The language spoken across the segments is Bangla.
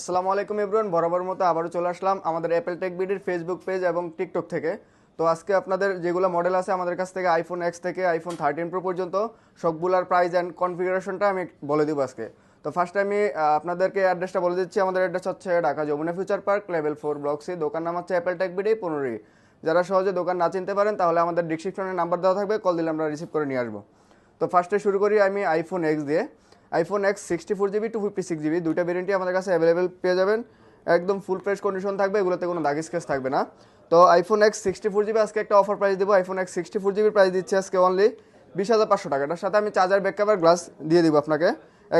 আসসালামু আলাইকুম এভরিওয়ান, বরাবর মতো আবারও চলে আসলাম আমাদের অ্যাপেল টেক বিডির ফেসবুক পেজ এবং টিকটক থেকে। তো আজকে আপনাদের যেগুলো মডেল আছে আমাদের কাছ থেকে আইফোন এক্স থেকে আইফোন 13 প্রো পর্যন্ত সবগুলার প্রাইস অ্যান্ড কনফিগারেশনটা আমি বলে দিব আজকে। তো ফার্স্ট আমি আপনাদেরকে অ্যাড্রেসটা বলে দিচ্ছি। আমাদের অ্যাড্রেস হচ্ছে Dhaka Jamuna Future Park, level 4, block C. দোকান নাম হচ্ছে অ্যাপেল টেক বিডি 15। যারা সহজে দোকান না চিনতে পারেন তাহলে আমাদের ডিসক্রিপশনে নাম্বার দেওয়া থাকবে, কল দিলে আমরা রিসিভ করে নিয়ে আসবো। তো ফার্স্টে শুরু করি আমি আইফোন এক্স দিয়ে। আইফোন এক্স 64 জিবি 256 জিবি দুইটা ভেরিয়েন্টই আমাদের কাছে অ্যাভেলেবেল পেয়ে যাবেন। একদম ফুল ফ্রেশ কন্ডিশন থাকবে, এগুলোতে কোনো দাগ স্কেচ থাকবে না। তো আইফোন এক্স 64 জিবি আজকে একটা অফার প্রাইস দেবো। আইফোন এক্স 64 জিবি প্রাইস দিচ্ছে আজকে অনলি 20,500 টাকা। এটার সাথে আমি চার্জার, ব্যাক কভার, গ্লাস দিয়ে দিব আপনাকে।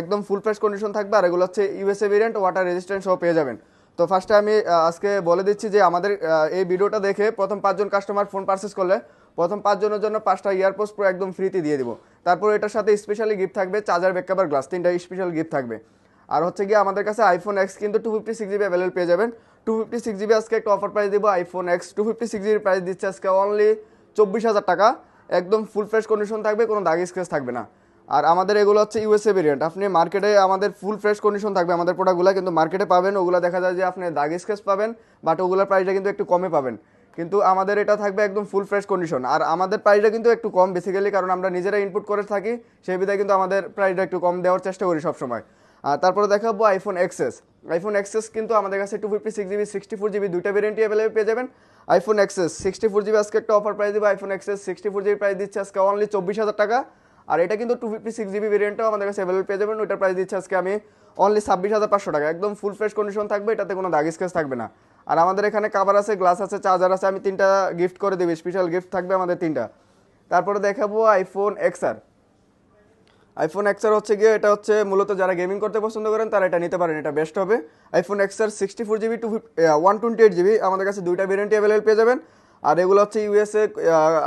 একদম ফুল ফ্রেশ কন্ডিশন থাকবে, আর এগুলো হচ্ছে ইউএসএ ভেরিয়েন্ট, ওয়াটার রেজিস্ট্যান্ট সহ পেয়ে যাবেন। তো ফার্স্টে আমি আজকে বলে দিচ্ছি যে আমাদের এই ভিডিওটা দেখে প্রথম 5জন কাস্টমার ফোন পারচেস করলে প্রথম 5জনের জন্য 5টা ইয়ারপোডস প্রো একদম ফ্রিতে দিয়ে দিব। তারপর এটার সাথে স্পেশালি গিফট থাকবে চার্জার, ব্যাক কভার, গ্লাস, 3টা স্পেশাল গিফট থাকবে। আর হচ্ছে গিয়ে আমাদের কাছে আইফোন এক্স কিন্তু 256 জিবি অ্যাভেলেবল পেয়ে যাবেন। 256 জিবি আজকে একটা অফার প্রাইস দেবো। আইফোন এক্স 256 জিবি প্রাইস দিচ্ছে আজকে অনলি 24,000 টাকা। একদম ফুল ফ্রেশ কন্ডিশন থাকবে, কোনো দাগ স্ক্র্যাচ থাকবে না। আর আমাদের এগুলো হচ্ছে ইউএসএ ভেরিয়েন্ট। আপনি মার্কেটে আমাদের ফুল ফ্রেশ কন্ডিশন থাকবে আমাদের প্রোডাক্টগুলো, কিন্তু মার্কেটে পাবেন ওগুলো দেখা যায় যে আপনি দাগ স্ক্র্যাচ পাবেন, বাট ওগুলোর প্রাইসটা কিন্তু একটু কমে পাবেন। কিন্তু আমাদের এটা থাকবে একদম ফুল ফ্রেশ কন্ডিশন। আর আমাদের প্রাইসটা কিন্তু একটু কম বেসিক্যালি, কারণ আমরা নিজেরা ইনপুট করে থাকি, সেই বিধায় কিন্তু আমাদের প্রাইসটা একটু কম দেওয়ার চেষ্টা করি সবসময়। আর তারপরে দেখাবো আইফোন এক্সএস। আইফোন এক্সএস কিন্তু আমাদের কাছে 256 জিবি 64 জিবি দুইটা ভেরিয়েন্টই অ্যাভেলেবল পেয়ে যাবেন। আইফোন এক্সএস 64 জিবি আজকে একটা অফার প্রাইস দেবো। আইফোন এক্সএস 64 জিবি প্রাইস দিচ্ছে আজকে অনলি 24,000 টাকা। আর এটা কিন্তু 256 জিবি ভেরিয়েন্টও আমাদের কাছে অ্যাভেলেবল পেয়ে যাবেন। ওইটার প্রাইস দিচ্ছে আজকে আমি অনলি 26,500 টাকা। একদম ফুল ফ্রেশ কন্ডিশন থাকবে, এটাতে কোনো দাগ স্ক্র্যাচ থাকবে না। আর আমাদের এখানে কাভার আছে, গ্লাস আছে, চার্জার আছে, আমি 3টা গিফট করে দেবো, স্পেশাল গিফট থাকবে আমাদের 3টা। তারপরে দেখাবো আইফোন এক্সআর। আইফোন এক্সআর হচ্ছে গিয়ে এটা হচ্ছে মূলত যারা গেমিং করতে পছন্দ করেন তারা এটা নিতে পারেন, এটা বেস্ট হবে। আইফোন এক্সআর 64 জিবি 128 জিবি আমাদের কাছে দুইটা ভেরিয়েন্টই অ্যাভেলেবল পেয়ে যাবেন। আর এগুলো হচ্ছে ইউএসএ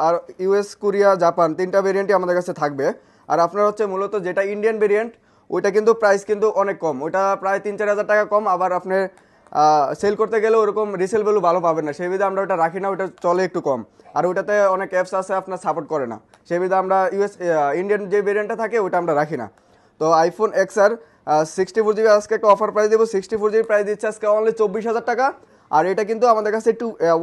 আর ইউএস, কোরিয়া, জাপান 3টা ভেরিয়েন্টই আমাদের কাছে থাকবে। আর আপনার হচ্ছে মূলত যেটা ইন্ডিয়ান ভেরিয়েন্ট ওইটা কিন্তু প্রাইস কিন্তু অনেক কম, ওইটা প্রায় 3-4 হাজার টাকা কম। আবার আপনি সেল করতে গেলে ওরকম রিসেল ভ্যালু ভালো পাবেন না, সেই বিধে আমরা ওটা রাখি না, ওটা চলে একটু কম। আর ওইটাতে অনেক অ্যাপস আছে আপনার সাপোর্ট করে না, সেই বিধে আমরা ইন্ডিয়ান যে ভেরিয়েন্টটা থাকে ওইটা আমরা রাখি না। তো আইফোন এক্সআর 64 জিবি আজকে একটা অফার প্রাইস দেবো। 64 জিবি প্রাইস দিচ্ছে আজকে অনলি 24,000 টাকা। আর এটা কিন্তু আমাদের কাছে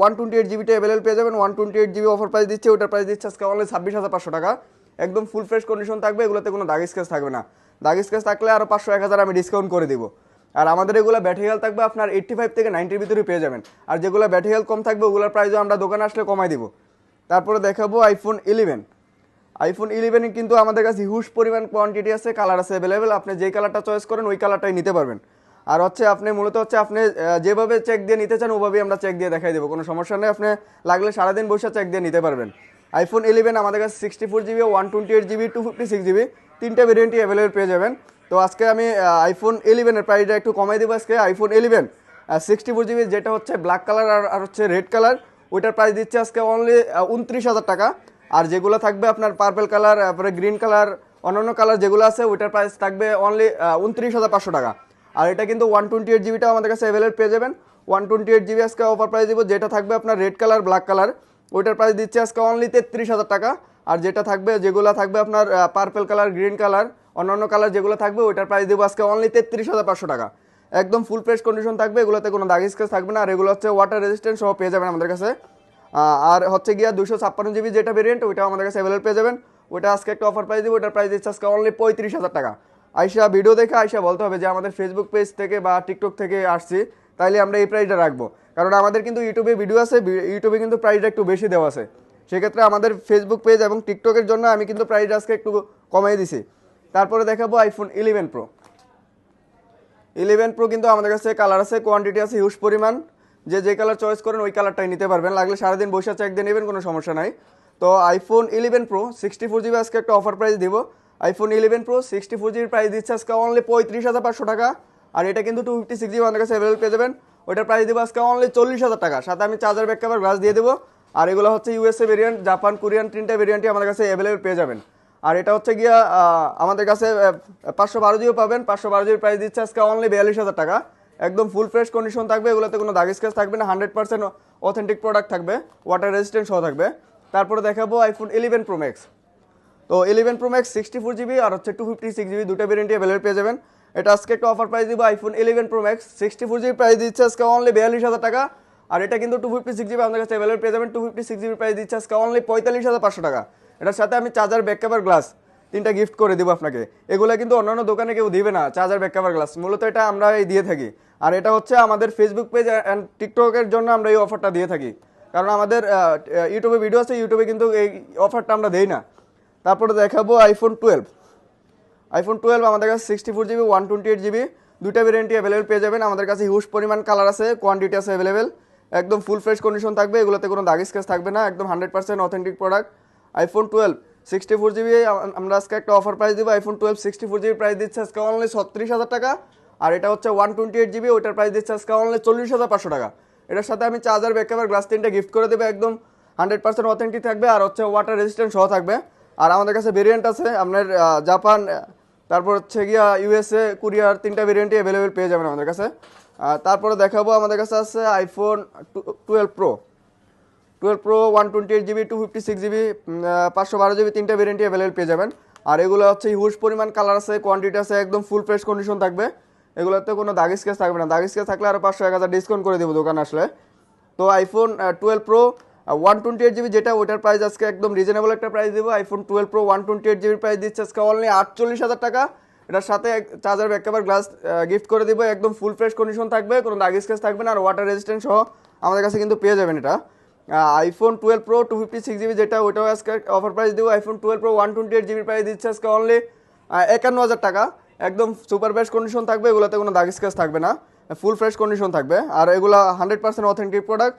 128 জিবিটা অ্যাভেলেবল পেয়ে যাবেন। 128 জিবি অফার প্রাইস দিচ্ছে, ওটার প্রাইস দিচ্ছে আজকে অনলি 26,500 টাকা। একদম ফুল ফ্রেশ কন্ডিশন থাকবে, এগুলোতে কোনো দাগ স্ক্র্যাচ থাকবে না। দাগ স্ক্র্যাচ থাকলে আরও 500-1000 আমি ডিসকাউন্ট করে দিব। আর আমাদের এগুলো ব্যাটারি হেলথ থাকবে আপনার 85 থেকে 90-র ভিতরে পেয়ে যাবেন। আর যেগুলো ব্যাটারি হেলথ কম থাকবে ওগুলোর প্রাইসও আমরা দোকানে আসলে কমাই দিব। তারপরে দেখাবো আইফোন 11। আইফোন 11 কিন্তু আমাদের কাছে হিউজ পরিমাণ কোয়ান্টিটি আছে, কালার আছে অ্যাভেলেবেল। আপনি যেই কালারটা চয়েস করেন ওই কালারটাই নিতে পারবেন। আর হচ্ছে আপনি মূলত হচ্ছে আপনি যেভাবে চেক দিয়ে নিতে চান ওভাবেই আমরা চেক দিয়ে দেখাই দেবো, কোনো সমস্যা নেই। আপনি লাগলে সারাদিন বসে চেক দিয়ে নিতে পারবেন। আইফোন 11 আমাদের কাছে 64 জিবি 128 জিবি 256 জিবি 3টা ভেরিয়েন্টই অ্যাভেলেবেল পেয়ে যাবেন। তো আজকে আমি আইফোন 11-এর প্রাইসটা একটু কমাই দেবো। আজকে আইফোন 11 64 জিবি যেটা হচ্ছে ব্ল্যাক কালার আর হচ্ছে রেড কালার, ওইটার প্রাইস দিচ্ছে আজকে অনলি 29,000 টাকা। আর যেগুলো থাকবে আপনার পার্পল কালার, তারপরে গ্রিন কালার, অন্যান্য কালার যেগুলো আছে ওইটার প্রাইস থাকবে অনলি 29,500 টাকা। আর এটা কিন্তু 128 জিবিটা আমাদের কাছে অ্যাভেলেবল পেয়ে যাবেন। 128 জিবি আজকে অফার প্রাইস দিব। যেটা থাকবে আপনার রেড কালার, ব্ল্যাক কালার, ওইটার প্রাইস দিচ্ছে আজকে অনলি 33,000 টাকা। আর যেটা থাকবে, যেগুলো থাকবে আপনার পার্পল কালার, গ্রিন কালার, অন্যান্য কালার যেগুলো থাকবে ওইটার প্রাইস দেবো আজকে অনলি 33,500 টাকা। একদম ফুল ফ্রেশ কন্ডিশন থাকবে, এগুলোতে কোনো দাগ স্ক্র্যাচ থাকবে না। আর এগুলো হচ্ছে ওয়াটার রেজিস্ট্যান্ট সহ পেয়ে যাবেন আমাদের কাছে। আর হচ্ছে গিয়া 256 জিবি যেটা ভেরিয়েন্ট ওইটাও আমাদের কাছে অ্যাভেলেবল পেয়ে যাবেন। ওইটা আজকে একটা অফার প্রাইস দিব, ওইটার প্রাইস দিচ্ছে আজকে অনলি 35,000 টাকা। আইসা ভিডিও দেখে আইসা বলতে হবে যে আমাদের ফেসবুক পেজ থেকে বা টিকটক থেকে আসছি, তাইলে আমরা এই প্রাইসটা রাখবো। কারণ আমাদের কিন্তু ইউটিউবে ভিডিও আছে, ইউটিউবে কিন্তু প্রাইসটা একটু বেশি দেওয়া আছে। সেক্ষেত্রে আমাদের ফেসবুক পেজ এবং টিকটকের জন্য আমি কিন্তু প্রাইসটা আজকে একটু কমাই দিছি। তারপরে দেখাবো আইফোন 11 প্রো। 11 প্রো কিন্তু আমাদের কাছে কালার আছে, কোয়ান্টিটি আছে হিউজ পরিমাণ। যে কালার চয়েস করেন ওই কালারটাই নিতে পারবেন, লাগলে সারাদিন বসে চেক দিয়ে নেবেন, কোনো সমস্যা নাই। তো আইফোন 11 প্রো 64 জিবি আজকে একটা অফার প্রাইস দিব। আইফোন 11 প্রো 64 জিবি প্রাইস দিচ্ছে আজকে অনলি 35,500 টাকা। আর এটা কিন্তু 256 জিবি আমাদের কাছে অ্যাভেলেবল পেয়ে যাবেন। ওইটার প্রাইস দিব আজকে অনলি 40,000 টাকা। সাথে আমি চার্জার, ব্যাক কভার, গ্লাস দিয়ে দেবো। আর এগুলো হচ্ছে ইউএসএ ভেরিয়েন্ট, জাপান, কোরিয়ান 3টা ভেরিয়েন্টই আমাদের কাছে অ্যাভেলেবল পেয়ে যাবেন। আর এটা হচ্ছে গিয়া আমাদের কাছে 512 জিবি পাবেন। 512 জিবি প্রাইস দিচ্ছে আজকে অনলি 42,000 টাকা। একদম ফুল ফ্রেশ কন্ডিশন থাকবে, এগুলোতে কোনো দাগ স্ক্র্যাচ থাকবে না, 100% অথেন্টিক প্রোডাক্ট থাকবে, ওয়াটার রেজিস্ট্যান্ট সহ থাকবে। তারপরে দেখাবো আইফোন 11 প্রো ম্যাক্স। তো 11 প্রো ম্যাক্স 64 জিবি আর হচ্ছে 256 জিবি দুটো ভেরিয়েন্টই অ্যাভেলেবল পেয়ে যাবেন। এটা আজকে একটা অফার প্রাইস দিব iPhone 11 pro max 64GB price দিচ্ছে আজকে অনলি 42,000 টাকা। আর এটা কিন্তু 256GB আমাদের কাছে অ্যাভেলেবল পেয়ে যাবেন। 256GB প্রাইস দিচ্ছে আজকে অনলি 45,500 টাকা। এটার সাথে আমি চার্জার ব্যাক কভার গ্লাস 3টা গিফট করে দিব আপনাকে। এগুলো কিন্তু অন্যান্য দোকানে কেউ দিবে না, চার্জার ব্যাক কভার গ্লাস মূলত এটা আমরা দিয়ে থাকি। আর এটা হচ্ছে আমাদের ফেসবুক পেজ অ্যান্ড টিকটকের জন্য আমরা এই অফারটা দিয়ে থাকি, কারণ আমাদের ইউটিউবে ভিডিও আছে, ইউটিউবে কিন্তু এই অফারটা আমরা দেই না। তারপরে দেখাবো আইফোন 12। আইফোন 12 আমাদের কাছে 64GB 128GB দুইটা ভেরিয়েন্টই অ্যাভেলেবেল পেয়ে যাবেন। আমাদের কাছে হিউজ পরিমাণ কালার আছে, কোয়ান্টিটি আছে অ্যাভেলেবেল। একদম ফুল ফ্রেশ কন্ডিশন থাকবে, এগুলোতে কোনো দাগ স্ক্র্যাচ থাকবে না, একদম 100% অথেন্টিক প্রোডাক্ট। আইফোন 12 64GB আমরা আজকে একটা অফার প্রাইস দিব। আইফোন 12 64GB প্রাইস দিচ্ছে আজকে অনলি 36,000 টাকা। আর এটা হচ্ছে 128GB, ওইটার প্রাইস দিচ্ছে আজকে অনলি 40,500 টাকা। এটার সাথে আমি চার্জার ব্যাক কভার গ্লাস 3টা গিফট করে দেবো, একদম 100% অথেন্টিক থাকবে আর হচ্ছে ওয়াটার রেজিস্ট্যান্ট সহ থাকবে। আর আমাদের কাছে ভেরিয়েন্ট আছে আপনার জাপান, তারপর হচ্ছে গিয়া ইউএসএ, কোরিয়ার 3টা ভেরিয়েন্টই অ্যাভেলেবেল পেয়ে যাবেন আমাদের কাছে। তারপরে দেখাবো আমাদের কাছে আছে iPhone 12 pro 128GB 256GB 512GB 3টা ভেরিয়েন্টই অ্যাভেলেবেল পেয়ে যাবেন। আর এগুলো হচ্ছে হিউজ পরিমাণ কালার আছে, কোয়ান্টিটি আছে, একদম ফুল ফ্রেশ কন্ডিশন থাকবে। এগুলোতে কোনো দাগ স্ক্র্যাচ থাকবে না, দাগ স্ক্র্যাচ থাকলে আরও 500-1000 ডিসকাউন্ট করে দেবো দোকানে আসলে। তো আইফোন 12 প্রো 128GB যেটা, ওইটার প্রাইস আজকে একদম রিজনেবল একটা প্রাইস দেবো। আইফোন 12 প্রো 128GB প্রাইস দিচ্ছে আজকে অনলি 48,000 টাকা। এটার সাথে charger back cover glass gift করে দিব, একদম ফুল ফ্রেশ কন্ডিশন থাকবে, কোনো দাগ স্ক্র্যাচ থাকবে না আর ওয়াটার রেজিস্ট্যান্ট সহ আমাদের কাছে কিন্তু পেয়ে যাবেন এটা। আইফোন 12 প্রো 256GB যেটা, ওইটাও আজকে অফার প্রাইস দিব। আইফোন 12 প্রো 128GB প্রাইস দিচ্ছে আজকে অনলি 51,000 টাকা। একদম সুপার বেস্ট কন্ডিশন থাকবে, এগুলোতে কোনো দাগ স্ক্র্যাচ থাকবে না, ফুল ফ্রেশ কন্ডিশন থাকবে। আর এগুলো 100% অথেন্টিক প্রোডাক্ট।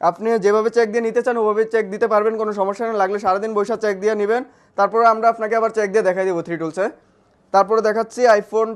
আপনি যেভাবে চেক দিয়ে নিতে চান ওভাবে চেক দিতে পারবেন, কোনো সমস্যা নেই। লাগলে সারাদিন বৈশা চেক দিয়ে নেবেন, তারপরে আমরা আপনাকে আবার চেক দিয়ে দেখাই দেবো 3 টুলসে। তারপরে দেখাচ্ছি আইফোন